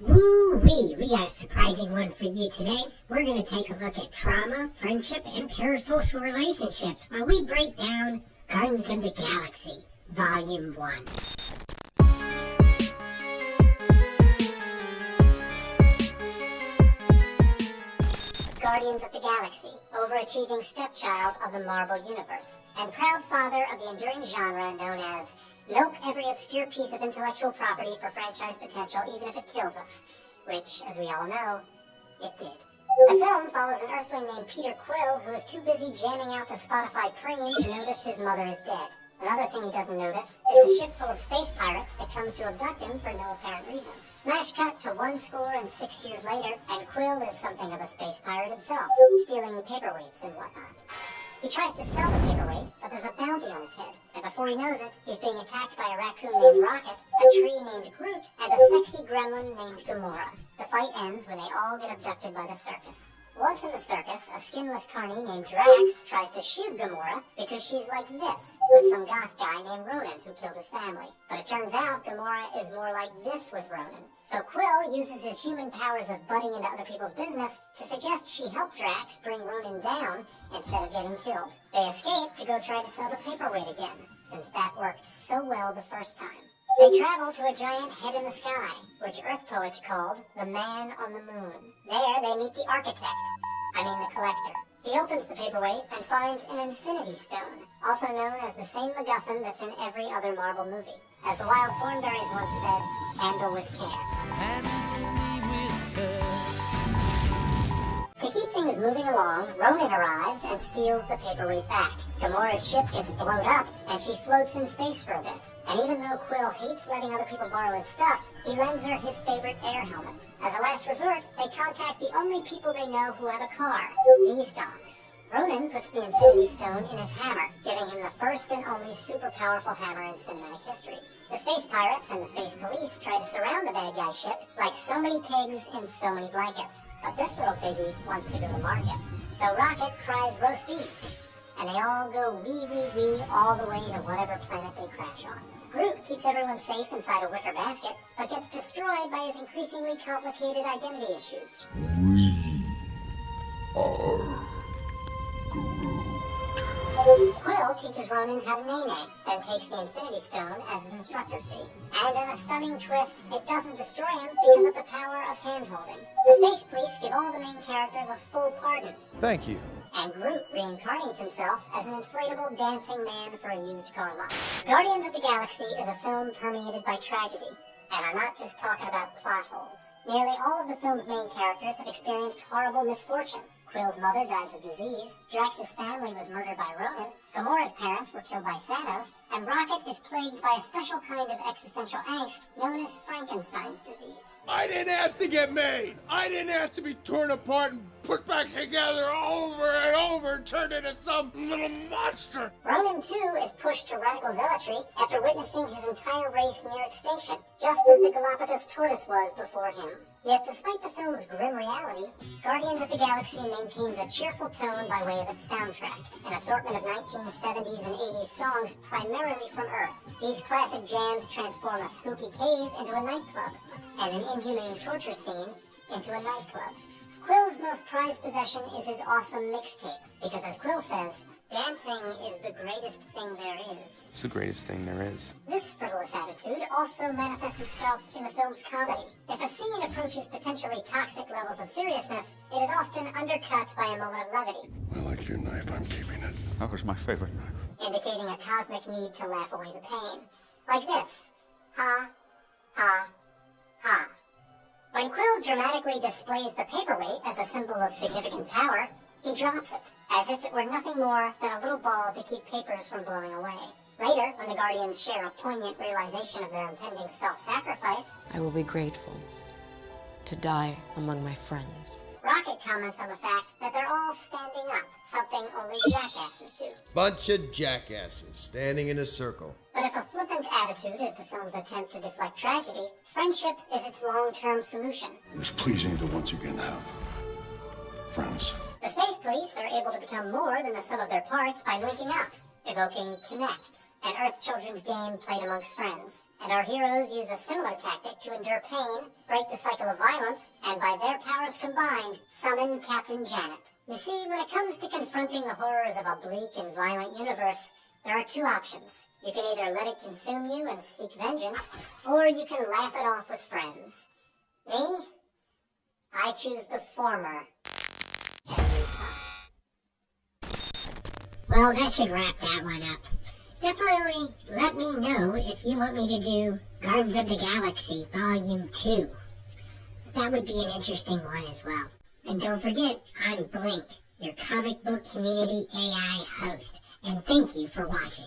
Woo-wee! We got a surprising one for you today. We're going to take a look at trauma, friendship, and parasocial relationships while we break down Guardians of the Galaxy, Volume 1. Guardians of the Galaxy, overachieving stepchild of the Marvel Universe, and proud father of the enduring genre known as milk every obscure piece of intellectual property for franchise potential even if it kills us, which, as we all know, it did. The film follows an Earthling named Peter Quill who is too busy jamming out to Spotify Preem to notice his mother is dead. Another thing he doesn't notice is the ship full of space pirates that comes to abduct him for no apparent reason. Smash cut to 106 years later, and Quill is something of a space pirate himself, stealing paperweights and whatnot. He tries to sell the paperweight, but there's a bounty on his head, and before he knows it, he's being attacked by a raccoon named Rocket, a tree named Groot, and a sexy gremlin named Gamora. The fight ends when they all get abducted by the circus. Once in the circus, a skinless carny named Drax tries to shoot Gamora because she's like this, with some goth guy named Ronan who killed his family. But it turns out Gamora is more like this with Ronan. So Quill uses his human powers of butting into other people's business to suggest she help Drax bring Ronan down instead of getting killed. They escape to go try to sell the paperweight again, since that worked so well the first time. They travel to a giant head in the sky, which Earth poets called the Man on the Moon. There they meet the the collector. He opens the paperweight and finds an Infinity Stone, also known as the same MacGuffin that's in every other Marvel movie. As the Wild Thornberrys once said, handle with care. To keep things moving along, Ronan arrives and steals the paperweight back. Gamora's ship gets blown up, and she floats in space for a bit. And even though Quill hates letting other people borrow his stuff, he lends her his favorite air helmet. As a last resort, they contact the only people they know who have a car, these dogs. Ronan puts the Infinity Stone in his hammer, giving him the first and only super powerful hammer in cinematic history. The space pirates and the space police try to surround the bad guy ship like so many pigs in so many blankets. But this little piggy wants to go to market. So Rocket cries roast beef, and they all go wee all the way to whatever planet they crash on. Groot keeps everyone safe inside a wicker basket, but gets destroyed by his increasingly complicated identity issues. We are Groot. Quill teaches Ronan how to nay-nay, then takes the Infinity Stone as his instructor fee. And in a stunning twist, it doesn't destroy him because of the power of hand-holding. The Space Police give all the main characters a full pardon. Thank you. And Groot reincarnates himself as an inflatable dancing man for a used car lot. Guardians of the Galaxy is a film permeated by tragedy. And I'm not just talking about plot holes. Nearly all of the film's main characters have experienced horrible misfortune. Quill's mother dies of disease, Drax's family was murdered by Ronan, Gamora's parents were killed by Thanos, and Rocket is plagued by a special kind of existential angst known as Frankenstein's disease. I didn't ask to get made. I didn't ask to be torn apart and put back together over and over and turned into some little monster. Ronan, too, is pushed to radical zealotry after witnessing his entire race near extinction, just as the Galapagos tortoise was before him. Yet, despite the film's grim reality, Guardians of the Galaxy maintains a cheerful tone by way of its soundtrack, an assortment of 1970s and 80s songs primarily from Earth. These classic jams transform a spooky cave into a nightclub, and an inhumane torture scene into a nightclub. Quill's most prized possession is his awesome mixtape, because as Quill says, dancing is the greatest thing there is. It's the greatest thing there is. This frivolous attitude also manifests itself in the film's comedy. If a scene approaches potentially toxic levels of seriousness, it is often undercut by a moment of levity. I like your knife, I'm keeping it. That was my favorite knife. Indicating a cosmic need to laugh away the pain. Like this. Ha, ha, ha. When Quill dramatically displays the paperweight as a symbol of significant power, he drops it, as if it were nothing more than a little ball to keep papers from blowing away. Later, when the Guardians share a poignant realization of their impending self-sacrifice, I will be grateful to die among my friends. Rocket comments on the fact that they're all standing up, something only jackasses do. Bunch of jackasses standing in a circle. But if a flippant attitude is the film's attempt to deflect tragedy, friendship is its long-term solution. It's pleasing to once again have friends. The Space Police are able to become more than the sum of their parts by linking up. evoking Kinects, an Earth Children's game played amongst friends. And our heroes use a similar tactic to endure pain, break the cycle of violence, and by their powers combined, summon Captain Janet. You see, when it comes to confronting the horrors of a bleak and violent universe, there are two options. You can either let it consume you and seek vengeance, or you can laugh it off with friends. Me? I choose the former. Every time. Well, that should wrap that one up. Definitely let me know if you want me to do Guardians of the Galaxy Volume 2. That would be an interesting one as well. And don't forget, I'm Blink, your comic book community AI host. And thank you for watching.